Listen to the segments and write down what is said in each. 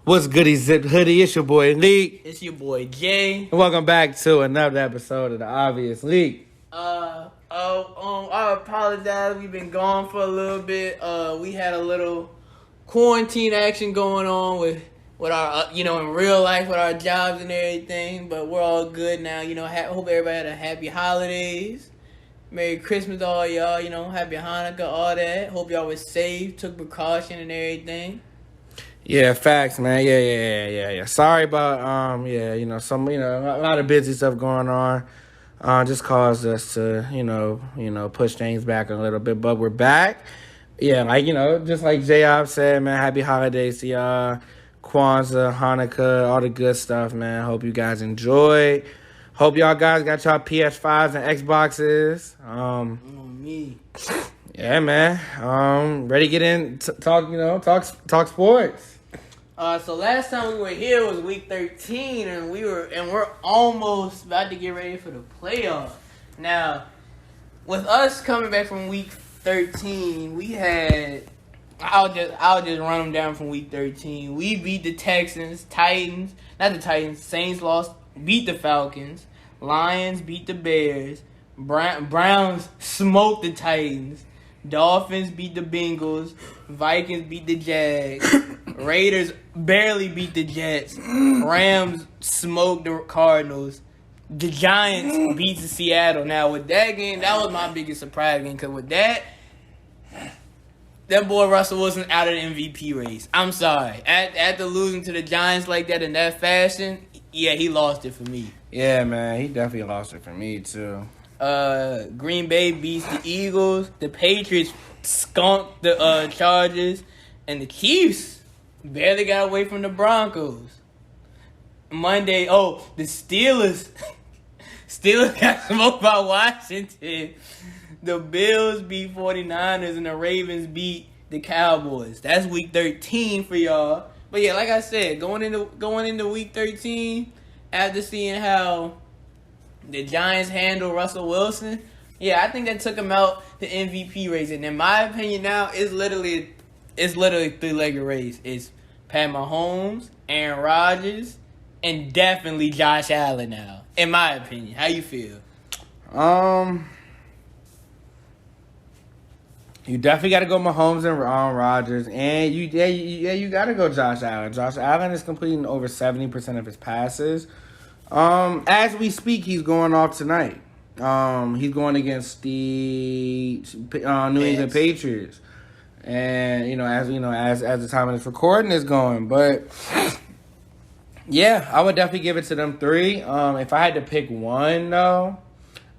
What's goody zip hoodie? It's your boy Leak. It's your boy Jay. And welcome back to another episode of the Obvious Leak. I apologize. We've been gone for a little bit. We had a little quarantine action going on with our, in real life with our jobs and everything. But we're all good now. Hope everybody had a happy holidays. Merry Christmas to all y'all. Happy Hanukkah, all that. Hope y'all was safe, took precaution and everything. Yeah, facts, man. Yeah. Sorry about a lot of busy stuff going on. Just caused us to, push things back a little bit, but we're back. Yeah, just like J-Op said, man, happy holidays to y'all. Kwanzaa, Hanukkah, all the good stuff, man. Hope you guys enjoy. Hope y'all guys got y'all PS5s and Xboxes. Me. Yeah, man. Ready to get in, talk sports. So last time we were here was week 13, and we're almost about to get ready for the playoffs. Now, with us coming back from week 13, we had I'll just run them down from week 13. We beat the Texans, Saints lost, beat the Falcons, Lions beat the Bears, Browns smoked the Titans, Dolphins beat the Bengals, Vikings beat the Jags, Raiders barely beat the Jets, Rams smoked the Cardinals, the Giants beat the Seattle. Now with that game, that was my biggest surprise game, because with that boy Russell Wilson out of the MVP race. I'm sorry. After losing to the Giants like that in that fashion, yeah, he lost it for me. Yeah, man, he definitely lost it for me too. Green Bay beats the Eagles. The Patriots skunked the Chargers, and the Chiefs barely got away from the Broncos. Monday, the Steelers got smoked by Washington. The Bills beat 49ers, and the Ravens beat the Cowboys. That's week 13 for y'all. But yeah, like I said, going into week 13, after seeing how the Giants handle Russell Wilson, yeah, I think that took him out the MVP race. And in my opinion now, it's literally a three-legged race. It's Pat Mahomes, Aaron Rodgers, and definitely Josh Allen now, in my opinion. How you feel? You definitely got to go Mahomes and Rodgers, and you got to go Josh Allen. Josh Allen is completing over 70% of his passes. As we speak, he's going off tonight. He's going against the New England Patriots, and as the time of this recording is going, but yeah, I would definitely give it to them three. If I had to pick one though,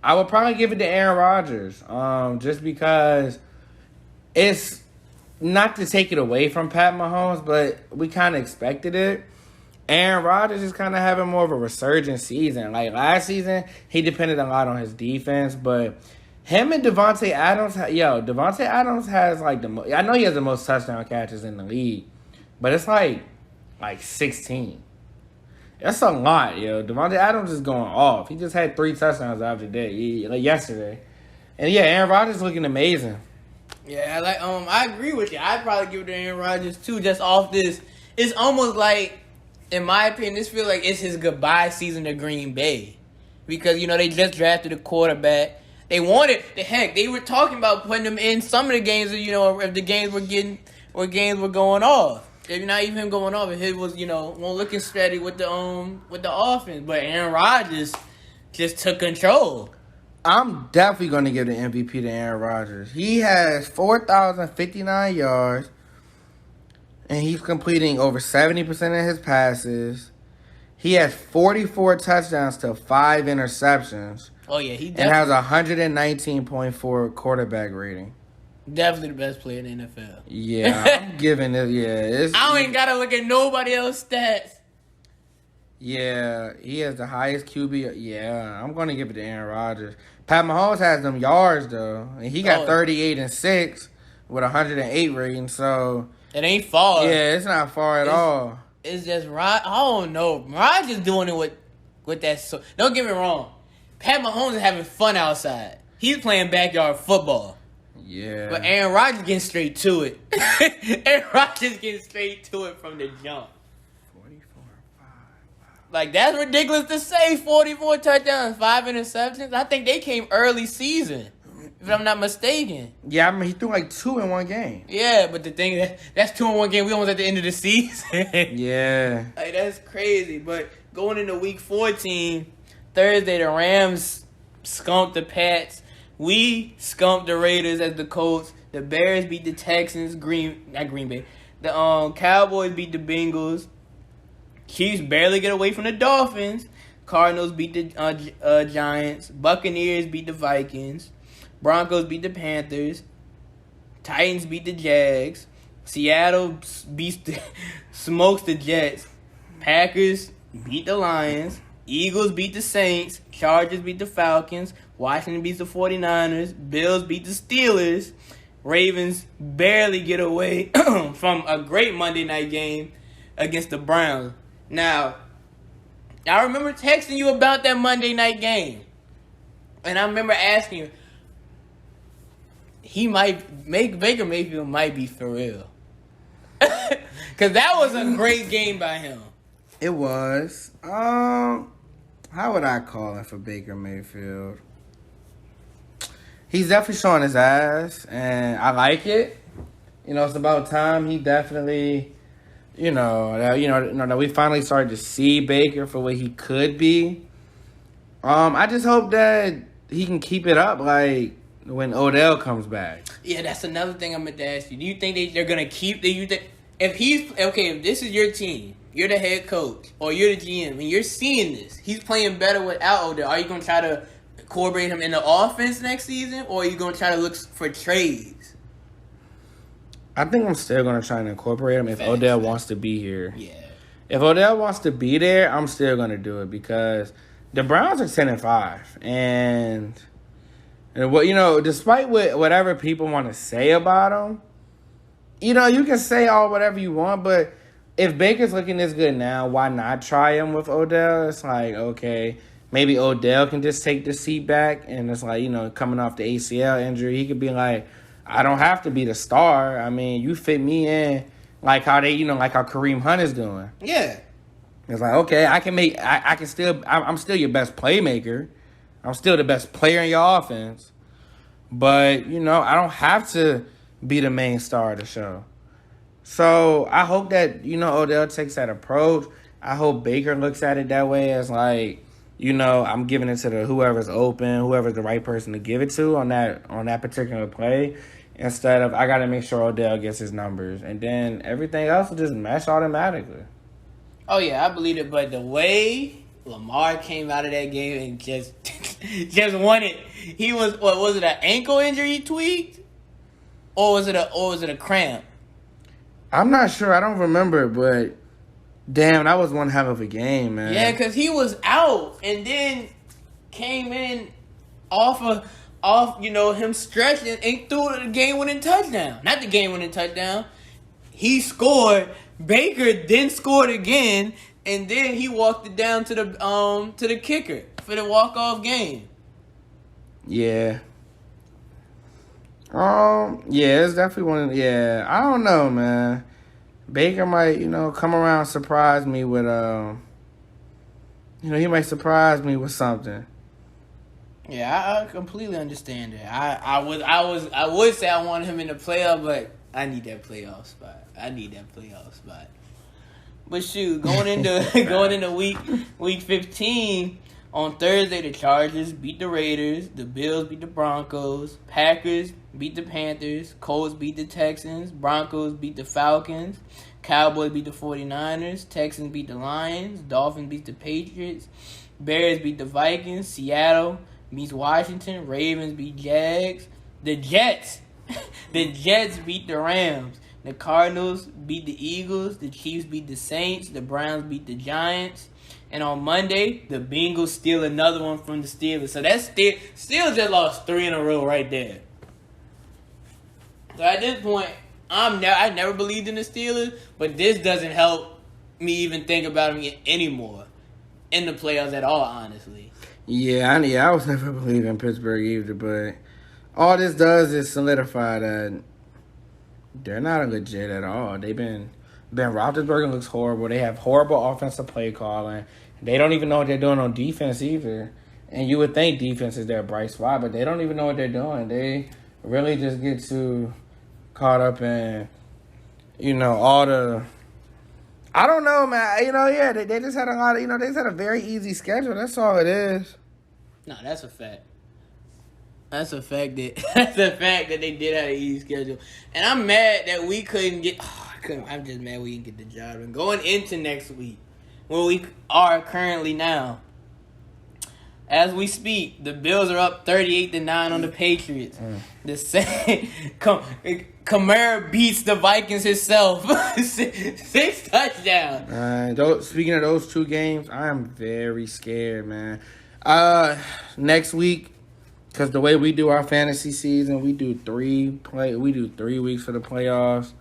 I would probably give it to Aaron Rodgers. Just because it's not to take it away from Pat Mahomes, but we kind of expected it. Aaron Rodgers is kind of having more of a resurgent season. Like last season, he depended a lot on his defense, but him and Devontae Adams, Devontae Adams has like I know he has the most touchdown catches in the league, but it's like 16. That's a lot, yo. Devontae Adams is going off. He just had 3 touchdowns the other day, yesterday, and yeah, Aaron Rodgers is looking amazing. Yeah, I agree with you. I'd probably give it to Aaron Rodgers too, just off this. It's almost like, in my opinion, this feels like it's his goodbye season to Green Bay. Because, they just drafted a quarterback. They were talking about putting him in some of the games, if the games were going off. If not even him going off, if he was, looking steady with the offense. But Aaron Rodgers just took control. I'm definitely going to give the MVP to Aaron Rodgers. He has 4,059 yards, and he's completing over 70% of his passes. He has 44 touchdowns to 5 interceptions. Oh, yeah, he definitely. And has 119.4 quarterback rating. Definitely the best player in the NFL. Yeah, I'm giving it, yeah. I ain't got to look at nobody else's stats. Yeah, he has the highest QB. Yeah, I'm going to give it to Aaron Rodgers. Pat Mahomes has them yards, though. And he got 38 and 6 with 108 rating, so it ain't far. Yeah, it's not far at all. It's just I don't know. Rodgers doing it with that. So, don't get me wrong. Pat Mahomes is having fun outside. He's playing backyard football. Yeah. But Aaron Rodgers getting straight to it. Aaron Rodgers getting straight to it from the jump. 44 and 5. Like, that's ridiculous to say. 44 touchdowns, 5 interceptions. I think they came early season, if I'm not mistaken. Yeah, I mean, he threw like 2 in one game. Yeah, but the thing is, that's 2 in one game. We almost at the end of the season. Yeah. Like, that's crazy. But going into week 14, Thursday, the Rams skunked the Pats. We skunked the Raiders as the Colts. The Bears beat the Texans. Not Green Bay. The Cowboys beat the Bengals. Chiefs barely get away from the Dolphins. Cardinals beat the Giants. Buccaneers beat the Vikings. Broncos beat the Panthers. Titans beat the Jags. Seattle smokes the Jets. Packers beat the Lions. Eagles beat the Saints. Chargers beat the Falcons. Washington beats the 49ers. Bills beat the Steelers. Ravens barely get away from a great Monday night game against the Browns. Now, I remember texting you about that Monday night game. And I remember asking you, Baker Mayfield might be for real. Because that was a great game by him. It was. How would I call it for Baker Mayfield? He's definitely showing his ass, and I like it. You know, it's about time he definitely, that we finally started to see Baker for what he could be. I just hope that he can keep it up, like when Odell comes back. Yeah, that's another thing I'm going to ask you. Do you think they're going to keep if this is your team, you're the head coach, or you're the GM, and you're seeing this, he's playing better without Odell, are you going to try to incorporate him in the offense next season, or are you going to try to look for trades? I think I'm still going to try and incorporate him if Odell wants to be here. Yeah. If Odell wants to be there, I'm still going to do it because the Browns are 10-5. And despite whatever people want to say about him, you can say whatever you want, but if Baker's looking this good now, why not try him with Odell? It's like, okay, maybe Odell can just take the seat back, and it's like, coming off the ACL injury, he could be like, I don't have to be the star. I mean, you fit me in like how like how Kareem Hunt is doing. Yeah. It's like, okay, I'm still your best playmaker. I'm still the best player in your offense. But, I don't have to be the main star of the show. So I hope that, Odell takes that approach. I hope Baker looks at it that way as like, I'm giving it to whoever's open, whoever's the right person to give it to on that particular play, instead of I got to make sure Odell gets his numbers. And then everything else will just mesh automatically. Oh, yeah, I believe it. But the way Lamar came out of that game and just won it, he was it an ankle injury he tweaked? Or was it a cramp? I'm not sure. I don't remember, but damn, that was one hell of a game, man. Yeah, because he was out and then came in off him stretching and threw the game-winning touchdown. Not the game-winning touchdown. He scored. Baker then scored again, and then he walked it down to the kicker for the walk-off game. Yeah. Yeah, it's definitely one. Yeah, I don't know, man. Baker might, come around and surprise me with, he might surprise me with something. Yeah, I completely understand it. I would say I wanted him in the playoff, but I need that playoff spot. But shoot, going into week 15. On Thursday, the Chargers beat the Raiders. The Bills beat the Broncos. Packers beat the Panthers. Colts beat the Texans. Broncos beat the Falcons. Cowboys beat the 49ers. Texans beat the Lions. Dolphins beat the Patriots. Bears beat the Vikings. Seattle beats Washington. Ravens beat Jags. The Jets beat the Rams. The Cardinals beat the Eagles. The Chiefs beat the Saints. The Browns beat the Giants. And on Monday, the Bengals steal another one from the Steelers. So that's still just lost 3 in a row right there. So at this point, I never believed in the Steelers, but this doesn't help me even think about them anymore in the playoffs at all, honestly. Yeah, I was never believing in Pittsburgh either, but all this does is solidify that they're not legit at all. They've been Ben Roethlisberger looks horrible. They have horrible offensive play calling. They don't even know what they're doing on defense either. And you would think defense is their bright spot, but they don't even know what they're doing. They really just get too caught up in, all the. I don't know, man. Yeah, they just had a lot of, they just had a very easy schedule. That's all it is. No, that's a fact. That's a fact that they did have an easy schedule. And I'm mad that we couldn't get. I'm just mad we didn't get the job. And going into next week, where we are currently now. As we speak, the Bills are up 38-9 on the Patriots. The same Kamara beats the Vikings himself. 6 touchdowns. Speaking of those two games, I am very scared, man. Next week, because the way we do our fantasy season, we do 3 weeks for the playoffs.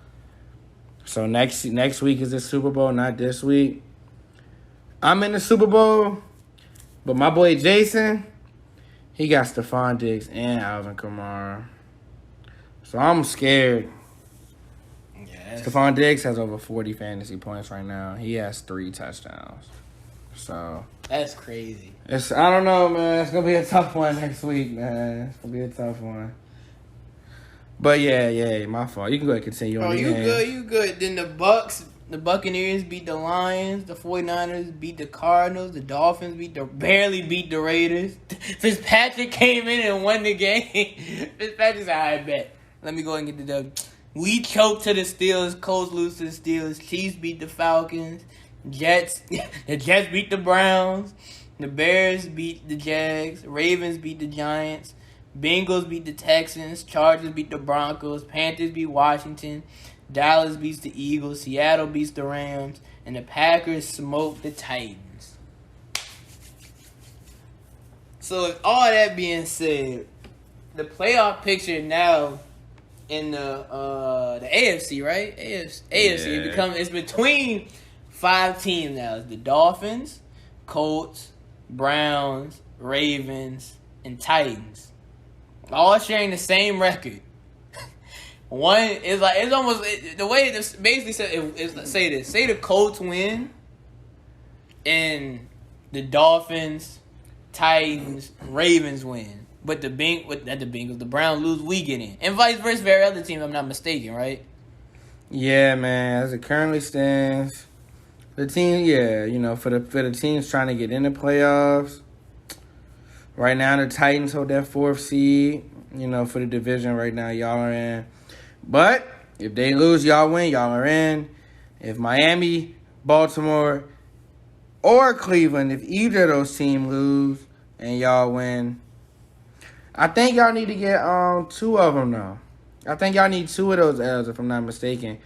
So next week is the Super Bowl, not this week. I'm in the Super Bowl. But my boy Jason, he got Stephon Diggs and Alvin Kamara. So I'm scared. Yeah, Stephon Diggs has over 40 fantasy points right now. He has 3 touchdowns. So that's crazy. I don't know, man. It's gonna be a tough one next week, man. It's gonna be a tough one. But yeah, my fault. You can go ahead and continue on the game. You good. Then the Buccaneers beat the Lions. The 49ers beat the Cardinals. The Dolphins barely beat the Raiders. Fitzpatrick came in and won the game. Fitzpatrick said, I bet. Let me go ahead and get the W. We choked to the Steelers. Colts lose to the Steelers. Chiefs beat the Falcons. The Jets beat the Browns. The Bears beat the Jags. Ravens beat the Giants. Bengals beat the Texans. Chargers beat the Broncos. Panthers beat Washington. Dallas beats the Eagles, Seattle beats the Rams, and the Packers smoke the Titans. So with all that being said, the playoff picture now in the AFC, right? AFC. Yeah. It's between 5 teams now. It's the Dolphins, Colts, Browns, Ravens, and Titans. All sharing the same record. One is like it's almost the way it basically said is say this. Say the Colts win, and the Dolphins, Titans, Ravens win, but the Bengals, the Browns lose, we get in, and vice versa for every other team. If I'm not mistaken, right? Yeah, man. As it currently stands, the team, for the teams trying to get in the playoffs. Right now, the Titans hold that 4th seed. For the division right now, y'all are in. But if they lose, y'all win, y'all are in. If Miami, Baltimore, or Cleveland, if either of those teams lose and y'all win, I think y'all need to get 2 of them, though. I think y'all need 2 of those L's, if I'm not mistaken.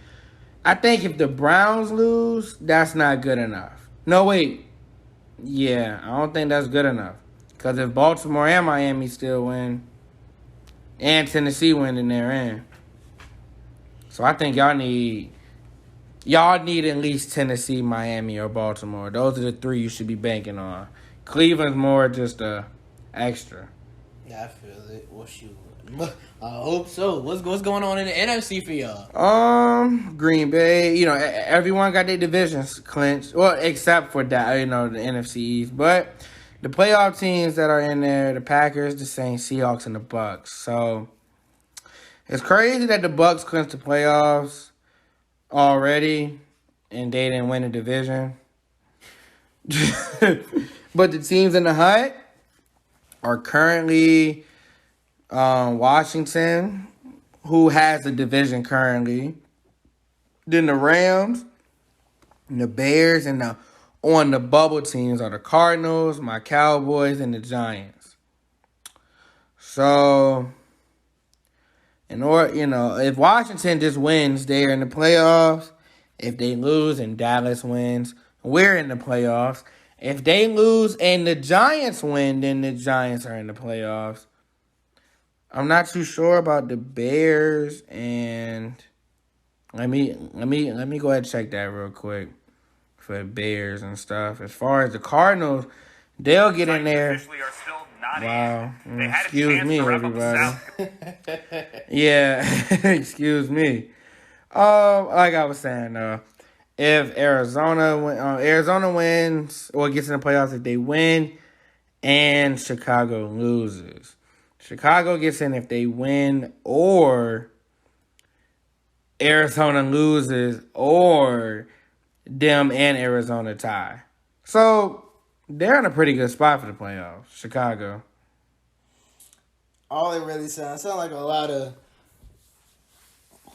I think if the Browns lose, that's not good enough. No, wait. Yeah, I don't think that's good enough. Because if Baltimore and Miami still win, and Tennessee win, then they're in. So I think y'all need at least Tennessee, Miami, or Baltimore. Those are the 3 you should be banking on. Cleveland's more just a extra. Yeah, I feel it. Well, shoot. I hope so. What's going on in the NFC for y'all? Green Bay. Everyone got their divisions clinched. Well, except for that, the NFC East. But the playoff teams that are in there, the Packers, the Saints, Seahawks, and the Bucks. So it's crazy that the Bucks clinched the playoffs already, and they didn't win the division. But the teams in the hunt are currently Washington, who has the division currently. Then the Rams, and the Bears, and on the bubble teams are the Cardinals, my Cowboys, and the Giants. So, if Washington just wins, they're in the playoffs. If they lose and Dallas wins, we're in the playoffs. If they lose and the Giants win, then the Giants are in the playoffs. I'm not too sure about the Bears, and let me go ahead and check that real quick for Bears and stuff. As far as the Cardinals, they'll get in there. Wow. Excuse me, everybody. Yeah, excuse me. Like I was saying, if Arizona wins or gets in the playoffs, if they win and Chicago loses. Chicago gets in if they win or Arizona loses or them and Arizona tie. So they're in a pretty good spot for the playoffs, Chicago. All it really sounds like a lot of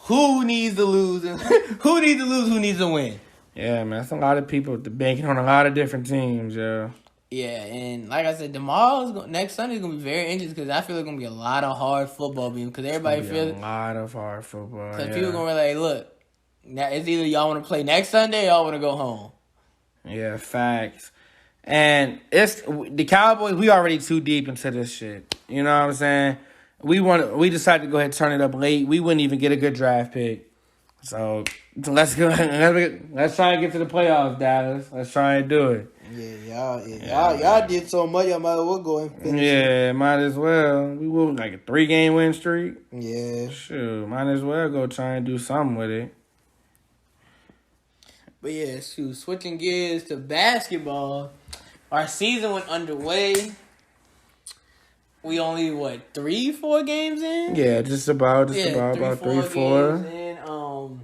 who needs to lose and who needs to win. Yeah, man, that's a lot of people banking on a lot of different teams, yeah. Yeah, and like I said, next Sunday is gonna be very interesting because I feel it's gonna be a lot of hard football because everybody feels a lot of hard football. Because people gonna be like, look, now it's either y'all want to play next Sunday or y'all want to go home. Yeah, facts. And it's the Cowboys. We already too deep into this shit. You know what I'm saying? We decided to go ahead and turn it up late. We wouldn't even get a good draft pick. So let's go. Let's try and get to the playoffs, Dallas. Let's try and do it. Y'all did so much. Y'all might as well go and finish. Yeah, might as well. We will like a 3-game win streak. Yeah, sure. Might as well go try and do something with it. But yeah, switching gears to basketball. Our season went underway. We only 3-4 games in? Yeah, just about 3-4.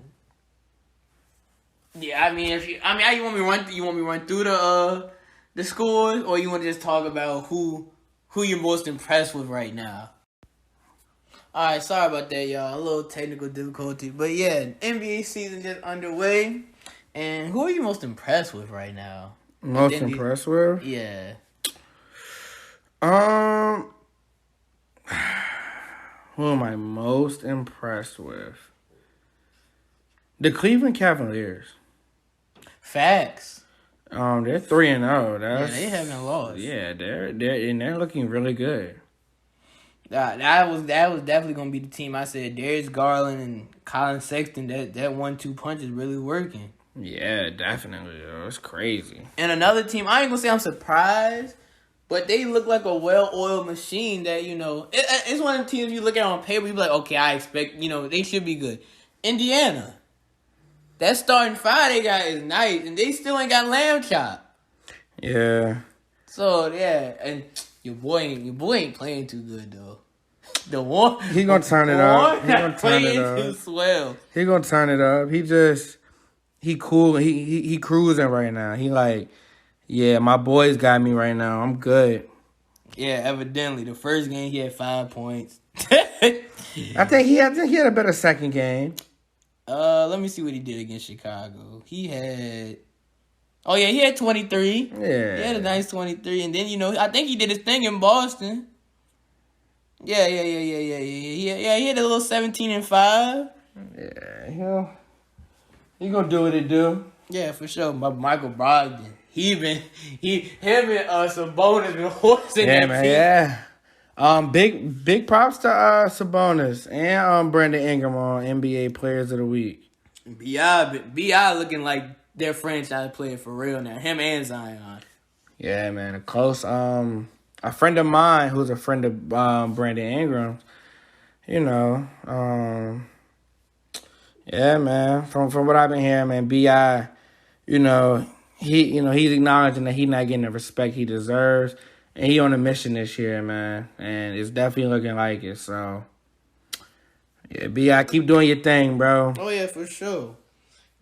Yeah, I mean, how you want me to run? You want me to run through the scores, or you want to just talk about who you're most impressed with right now? All right, sorry about that, y'all. A little technical difficulty, but yeah, NBA season just underway. And who are you most impressed with right now? Most impressed with? Yeah. Who am I most impressed with? The Cleveland Cavaliers. Facts. They're 3-0. Yeah, they haven't lost. Yeah, they're looking really good. That was definitely gonna be the team. I said Darius Garland and Colin Sexton. That 1-2 punch is really working. Yeah, definitely. Yo. It's crazy. And another team, I ain't gonna say I'm surprised, but they look like a well-oiled machine. That it's one of the teams you look at on paper, you be like, okay, I expect they should be good. Indiana. That starting five they got is nice, and they still ain't got Lamb Chop. Yeah. So yeah, and your boy ain't playing too good though. The one he gonna turn it up. He gonna turn it up. He gonna turn it up. He cool. He cruising right now. He like, yeah, my boys got me right now. I'm good. Yeah, evidently the first game he had 5 points. I think he had a better second game. Let me see what he did against Chicago. He had 23. Yeah. He had a nice 23. And then, I think he did his thing in Boston. Yeah. He had a little 17-5. Yeah, he gonna do what he do. Yeah, for sure. Michael Brogdon. Him and Sabonis been horsing that man, team. Yeah. Big props to Sabonis and Brandon Ingram on NBA Players of the Week. B.I. looking like their franchise player for real now. Him and Zion. Yeah, man. A close a friend of mine who's a friend of Brandon Ingram. Yeah, man. From what I've been hearing, man, B.I. He's acknowledging that he's not getting the respect he deserves. And he on a mission this year, man. And it's definitely looking like it. So, yeah, B.I., keep doing your thing, bro. Oh, yeah, for sure.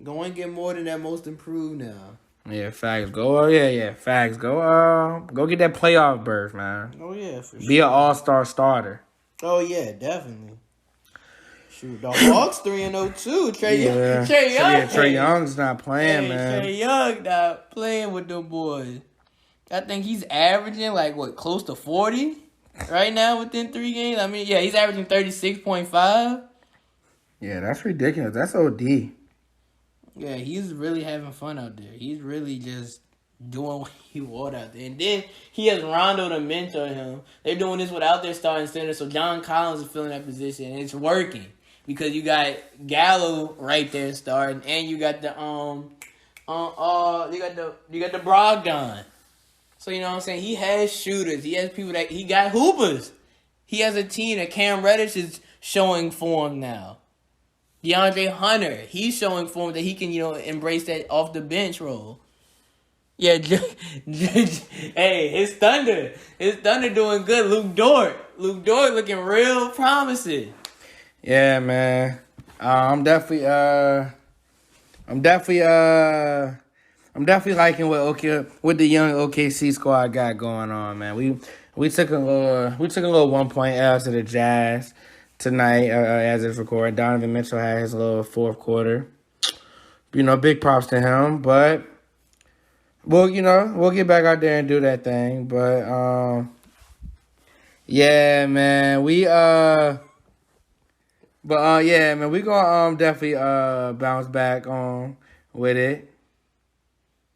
Go and get more than that most improved now. Yeah, facts. Facts. Go get that playoff berth, man. Oh, yeah, for sure. Be an all-star starter. Oh, yeah, definitely. Shoot, the Hawks 3-0 too. Trae Young's not playing, man. Trae Young not playing with them boys. I think he's averaging close to 40 right now within 3 games. I mean, yeah, he's averaging 36.5. Yeah, that's ridiculous. That's OD. Yeah, he's really having fun out there. He's really just doing what he wants out there. And then he has Rondo to mentor him. They're doing this without their starting center, so John Collins is filling that position, and it's working because you got Gallo right there starting, and you got the you got the Brogdon. So, you know what I'm saying? He has shooters. He has people he got hoopers. He has a team that Cam Reddish is showing form now. DeAndre Hunter, he's showing form that he can, embrace that off the bench role. Yeah, hey, his Thunder doing good. Luke Dort looking real promising. Yeah, man. I'm definitely liking what the young OKC squad got going on, man. We took a little 1-point L to the Jazz tonight as it's recorded. Donovan Mitchell had his little fourth quarter. Big props to him, but we'll get back out there and do that thing. But yeah, man, we gonna definitely bounce back on with it.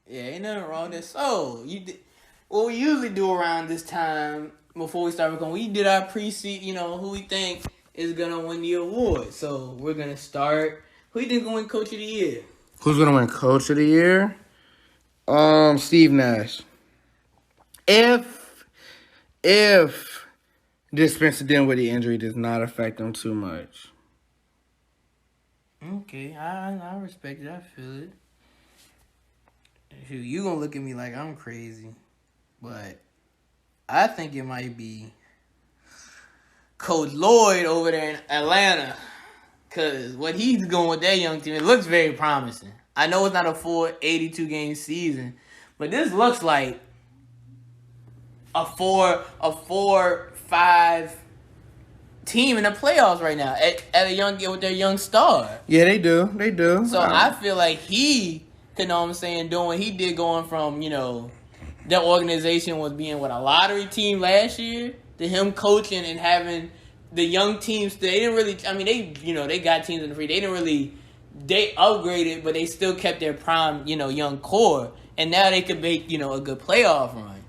Yeah, ain't nothing wrong with this. So what we usually do around this time before we start recording, we did our pre-season, who we think is gonna win the award. So we're gonna start. Who you think gonna win Coach of the Year? Who's gonna win Coach of the Year? Steve Nash. If this Spencer Dinwiddie injury does not affect him too much. Okay, I respect it. I feel it. Shoot, you gonna look at me like I'm crazy, but I think it might be Coach Lloyd over there in Atlanta, cause what he's doing with that young team, it looks very promising. I know it's not a full 82-game season, but this looks like a 4-5 team in the playoffs right now with their young star. Yeah, they do. So I feel like he, doing what he did, going from their organization was being a lottery team last year to him coaching and having the young teams. They didn't really. I mean, they got teams in the free. They didn't really. They upgraded, but they still kept their prime, young core, and now they could make a good playoff run.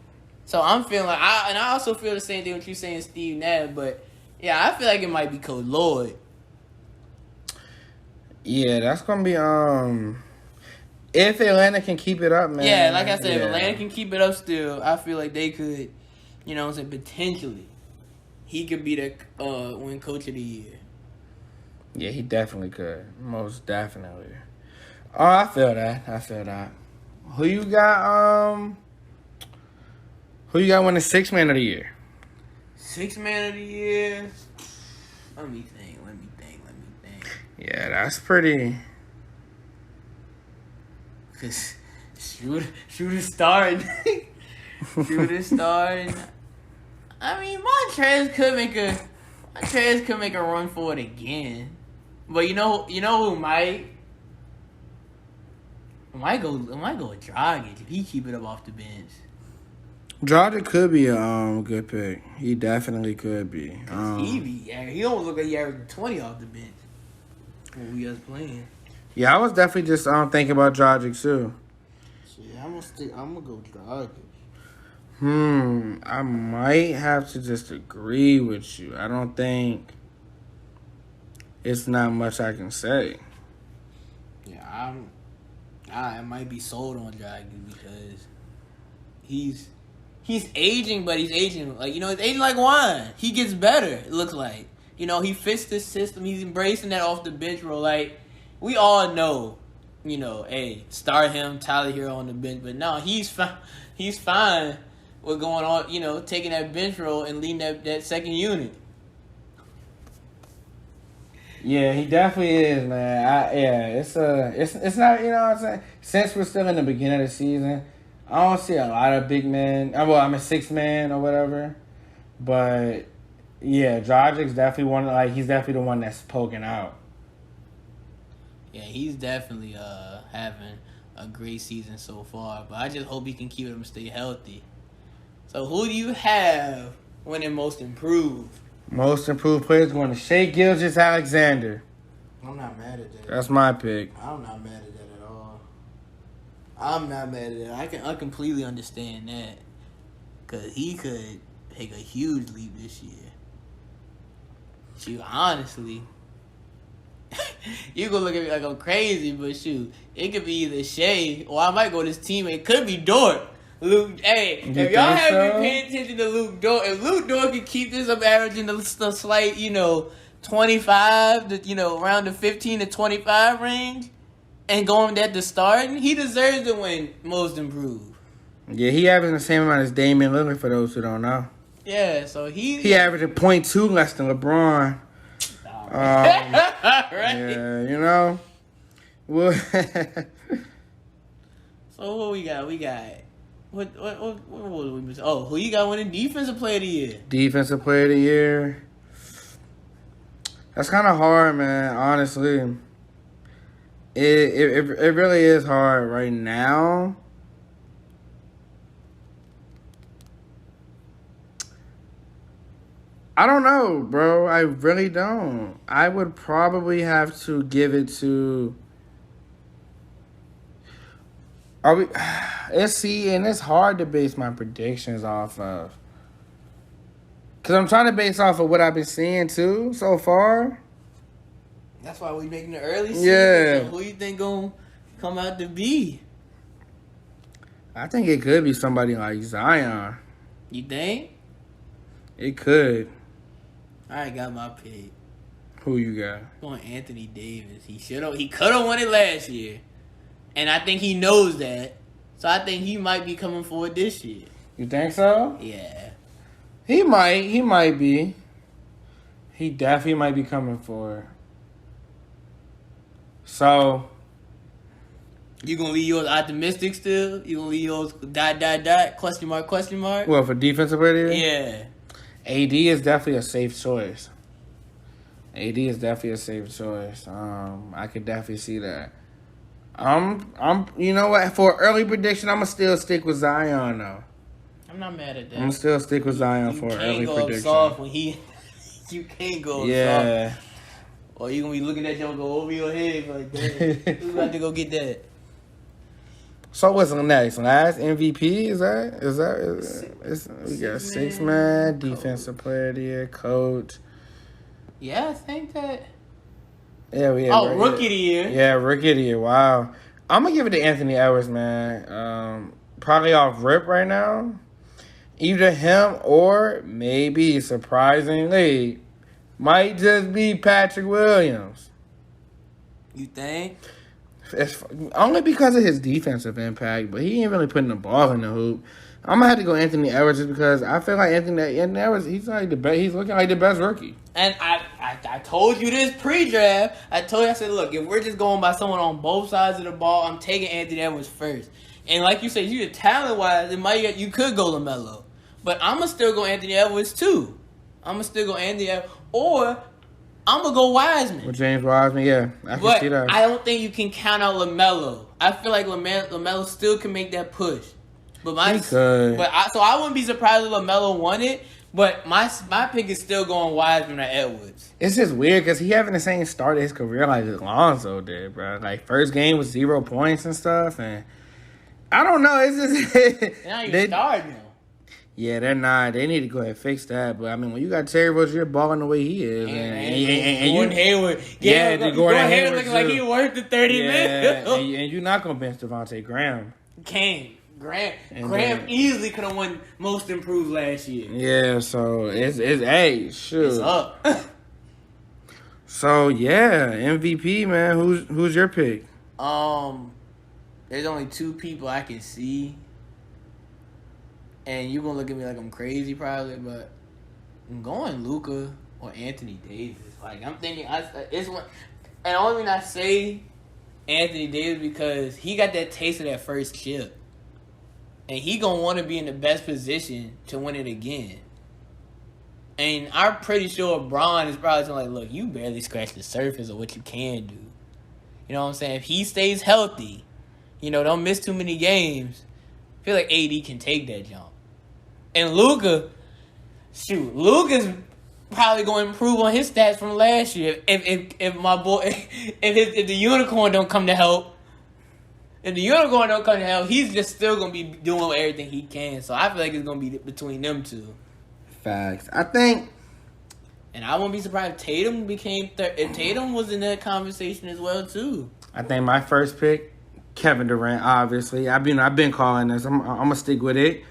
So I'm feeling like I also feel the same thing with you saying Steve Nash, but yeah, I feel like it might be Coach Lloyd. Yeah, that's gonna be if Atlanta can keep it up, man. Yeah, like I said, if Atlanta can keep it up still, I feel like they could, potentially, he could be the win Coach of the Year. Yeah, he definitely could. Most definitely. Oh, I feel that. Who you got winning Sixth Man of the Year? Sixth Man of the Year? Let me think. Yeah, that's pretty. Cause shooter starting. I mean, Montrez could make a run for it again. But you know who might go with Dragic if he keep it up off the bench. Dragic could be a good pick. He definitely could be. He don't look like he averaged 20 off the bench when we was playing. Yeah, I was definitely just thinking about Dragic too. Yeah, I'm gonna go Dragic. I might have to just agree with you. I don't think it's not much I can say. Yeah, I might be sold on Dragic because he's aging, but he's aging he's aging like wine. He gets better. It looks like he fits the system. He's embracing that off the bench role. Like we all know, hey, start him, Tyler Hero on the bench, but no, he's fine. He's fine. What's going on, taking that bench role and leading that second unit. Yeah, he definitely is, man. It's not, what I'm saying? Since we're still in the beginning of the season, I don't see a lot of big men. Well, I'm a sixth man or whatever. But, yeah, Dragic's definitely he's definitely the one that's poking out. Yeah, he's definitely having a great season so far. But I just hope he can keep it and stay healthy. So who do you have winning Most Improved? Most Improved player is going to Shai Gilgeous-Alexander. I'm not mad at that. That's my pick. I'm not mad at that at all. I'm not mad at that. I completely understand that. Because he could take a huge leap this year. Shoot, honestly, you gonna look at me like I'm crazy, but shoot, it could be either Shai or I might go with his teammate. It could be Dort. Luke, hey, if y'all haven't been paying attention to Luke Dort, if Luke Dort can keep this up averaging the slight, 25 to, around the 15 to 25 range and going at the starting, he deserves to win most improved. Yeah, he averaging the same amount as Damian Lillard for those who don't know. Yeah, so he averaging .2 less than LeBron. right? Yeah, Well, so what we got? What we miss? Oh, who you got winning Defensive Player of the Year? Defensive Player of the Year. That's kind of hard, man. Honestly, it really is hard right now. I don't know, bro. I really don't. I would probably have to give it to. And it's hard to base my predictions off of. Because I'm trying to base off of what I've been seeing, too, so far. That's why we making the early season. Yeah. So who you think going to come out to be? I think it could be somebody like Zion. You think? It could. I got my pick. Who you got? Going Anthony Davis. He could have won it last year. And I think he knows that. So I think he might be coming forward this year. You think so? Yeah. He might be. He definitely might be coming for it. So. You gonna leave yours optimistic still? You gonna leave yours ... question mark? Well, for defensive player? Yeah. AD is definitely a safe choice. I could definitely see that. You know what? For early prediction, I'm gonna still stick with Zion though. I'm not mad at that. I'm gonna still stick with Zion for early prediction. You can't go up soft when you can't go up soft. Or you gonna be looking at y'all go over your head like that. Who's about to go get that? So what's the next? Last MVP we got 6-man defensive player of the year, coach. Yeah, I think that. Yeah, we have. Oh, rookie of the year. Yeah, rookie of the year. Wow. I'm gonna give it to Anthony Edwards, man. Probably off rip right now. Either him or maybe surprisingly might just be Patrick Williams. You think? It's only because of his defensive impact, but he ain't really putting the ball in the hoop. I'm gonna have to go Anthony Edwards just because I feel like Anthony Edwards, he's like the best. He's looking like the best rookie. And I told you this pre-draft. I said, look, if we're just going by someone on both sides of the ball, I'm taking Anthony Edwards first. And like you said, you talent-wise, you could go LaMelo, but I'm gonna still go Anthony Edwards too. Or I'm gonna go Wiseman. With James Wiseman, yeah, I can see that. I don't think you can count out LaMelo. I feel like LaMelo still can make that push. But he could. So I wouldn't be surprised if LaMelo won it. But my pick is still going Wiseman or Edwards. It's just weird because he having the same start of his career like Lonzo did, bro. Like first game was 0 points and stuff, and I don't know. It's just they're not even starting though. Yeah, they're not. They need to go ahead and fix that. But I mean, when you got Terry Rozier balling the way he is, and Gordon Hayward, Gordon Hayward looking like he worth the 30 minutes. and you're not gonna bench Devontae Graham. Graham easily could have won Most Improved last year. Yeah, so it's hey, shoot. It's up. So yeah, MVP, man. Who's your pick? There's only 2 people I can see. And you're going to look at me like I'm crazy probably, but I'm going Luka or Anthony Davis. Like, I'm thinking, it's one. And the only reason I say Anthony Davis because he got that taste of that first chip. And he going to want to be in the best position to win it again. And I'm pretty sure Bron is probably like, look, you barely scratched the surface of what you can do. You know what I'm saying? If he stays healthy, don't miss too many games, I feel like AD can take that jump. And Luka's probably going to improve on his stats from last year if my boy if the unicorn don't come to help. If the unicorn don't come to help, he's just still going to be doing everything he can. So I feel like it's going to be between them two. Facts. I think. And I wouldn't be surprised if Tatum became if Tatum was in that conversation as well too. I think my first pick, Kevin Durant. Obviously, I've been calling this. I'm gonna stick with it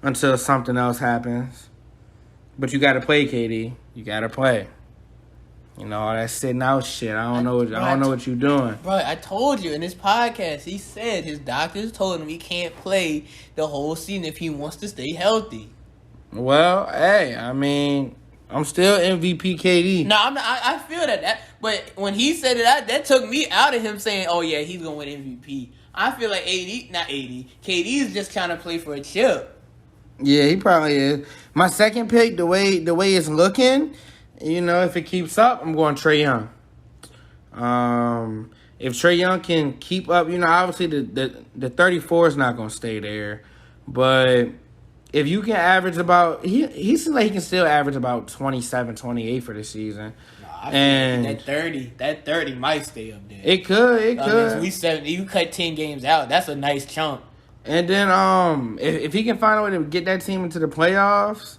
until something else happens. But you got to play, KD. You got to play. You know, all that sitting out shit. I don't know what you doing. Bro, I told you in this podcast, he said his doctors told him he can't play the whole season if he wants to stay healthy. Well, hey, I mean, I'm still MVP KD. No, I'm not. I feel that. But when he said it, that took me out of him saying, "Oh yeah, he's gonna win MVP." I feel like KD is just trying to play for a chip. Yeah, he probably is. My second pick, the way it's looking, you know, if it keeps up, I'm going Trae Young. If Trae Young can keep up, you know, obviously the 34 is not going to stay there, but if you can average about, he seems like he can still average about 27, 28 for the season. And that 30 might stay up there. It could. You cut 10 games out. That's a nice chunk. And then if he can find a way to get that team into the playoffs,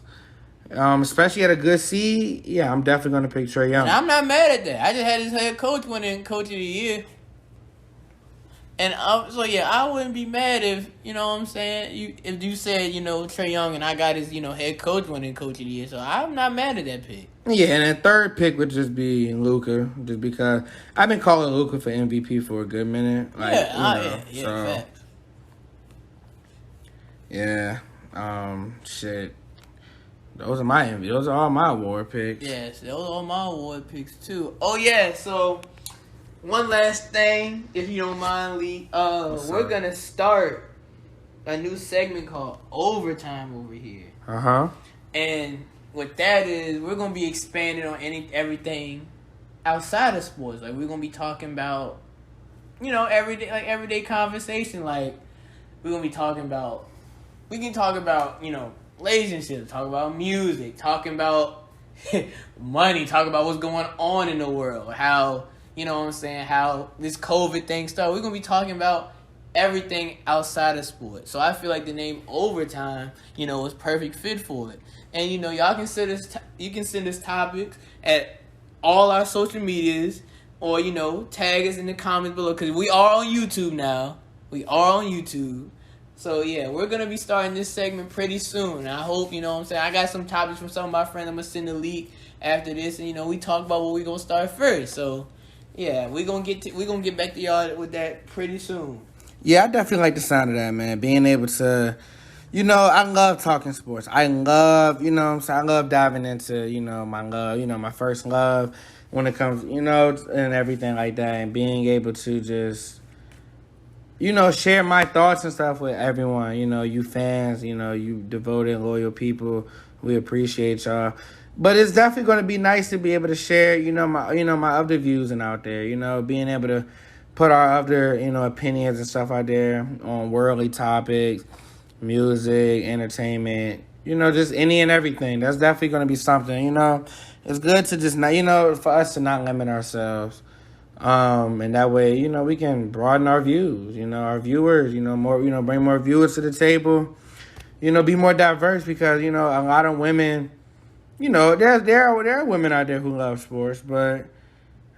especially at a good seed, yeah, I'm definitely going to pick Trae Young. And I'm not mad at that. I just had his head coach winning Coach of the Year. And I wouldn't be mad if, you know what I'm saying, if you said, you know, Trae Young and I got his, you know, head coach winning Coach of the Year. So I'm not mad at that pick. Yeah, and then third pick would just be Luka, just because I've been calling Luka for MVP for a good minute. Facts. Yeah, shit. Those are all my award picks. Yes, those are all my award picks too. Oh yeah, so one last thing, if you don't mind, Lee. We're gonna start a new segment called Overtime over here. And what that is, we're gonna be expanding on everything outside of sports. Like we're gonna be talking about, you know, everyday conversation. Like we're gonna be talking about. We can talk about, you know, relationships, talk about music, talking about money, talk about what's going on in the world, how, you know what I'm saying, how this COVID thing started. We're going to be talking about everything outside of sports. So I feel like the name Overtime, you know, is perfect fit for it. And, you know, y'all can send us, you can send us topics at all our social medias or, you know, tag us in the comments below because we are on YouTube now. We are on YouTube. So, yeah, we're going to be starting this segment pretty soon. I hope, you know what I'm saying, I got some topics from some of my friends. I'm going to send a leak after this. And, you know, we talk about what we're going to start first. So, yeah, we're going to get back to y'all with that pretty soon. Yeah, I definitely like the sound of that, man. Being able to, you know, I love talking sports. I love, you know what I'm saying, I love diving into, you know, my love, you know, my first love when it comes, you know, and everything like that. And being able to just, you know, share my thoughts and stuff with everyone. You know, you fans, you know, you devoted, loyal people. We appreciate y'all. But it's definitely going to be nice to be able to share, my other views and out there. You know, being able to put our other, you know, opinions and stuff out there on worldly topics, music, entertainment. You know, just any and everything. That's definitely going to be something. You know, it's good to just not, you know, for us to not limit ourselves. And that way, you know, we can broaden our views, you know, our viewers, you know, more, you know, bring more viewers to the table, you know, be more diverse because, you know, a lot of women, you know, there are women out there who love sports, but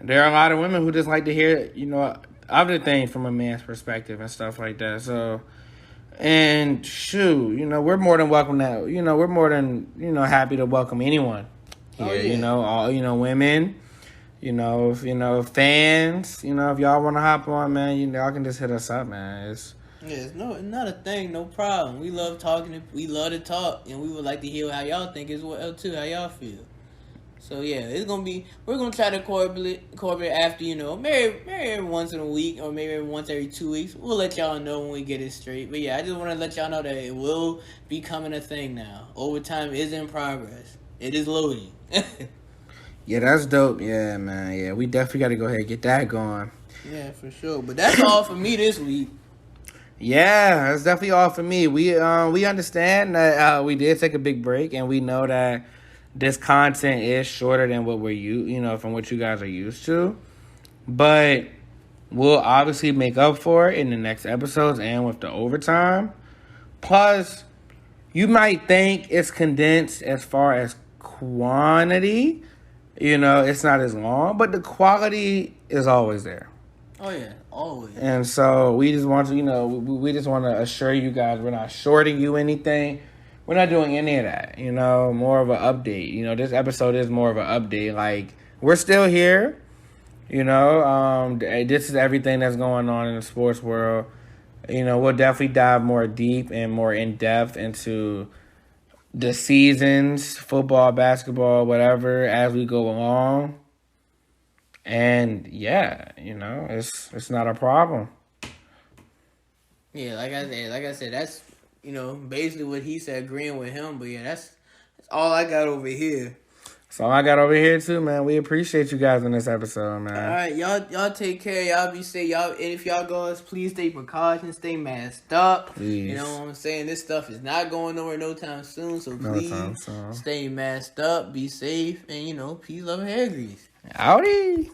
there are a lot of women who just like to hear, you know, other things from a man's perspective and stuff like that. So, and shoot, you know, we're more than welcome now. You know, we're more than, you know, happy to welcome anyone here, you know, all, you know, women. You know, if fans, you know, if y'all want to hop on, man, you know, y'all can just hit us up, man. It's not a thing, no problem. We love talking, we love to talk, and we would like to hear how y'all think as well, too, how y'all feel. So, yeah, we're going to try to incorporate after, you know, maybe every once in a week or maybe once every 2 weeks. We'll let y'all know when we get it straight. But, yeah, I just want to let y'all know that it will be becoming a thing now. Overtime is in progress. It is loading. Yeah, that's dope. Yeah, man. Yeah, we definitely got to go ahead and get that going. Yeah, for sure. But that's all for me this week. Yeah, that's definitely all for me. We understand that we did take a big break, and we know that this content is shorter than what from what you guys are used to. But we'll obviously make up for it in the next episodes and with the overtime. Plus, you might think it's condensed as far as quantity. You know, it's not as long, but the quality is always there. Oh, yeah, always. And so we just want to, you know, we just want to assure you guys we're not shorting you anything. We're not doing any of that, you know, more of an update. You know, this episode is more of an update, like we're still here. You know, this is everything that's going on in the sports world. You know, we'll definitely dive more deep and more in depth into the seasons, football, basketball, whatever, as we go along. And yeah, you know, it's not a problem. Yeah, like I said, that's basically what he said, agreeing with him. But yeah, that's all I got over here. So I got over here too, man. We appreciate you guys in this episode, man. All right, y'all take care. Y'all be safe. Y'all, and if y'all goes, please take precautions. Stay masked up. Please. You know what I'm saying? This stuff is not going nowhere no time soon. So please stay masked up. Be safe, and peace, love, and hair grease. Howdy.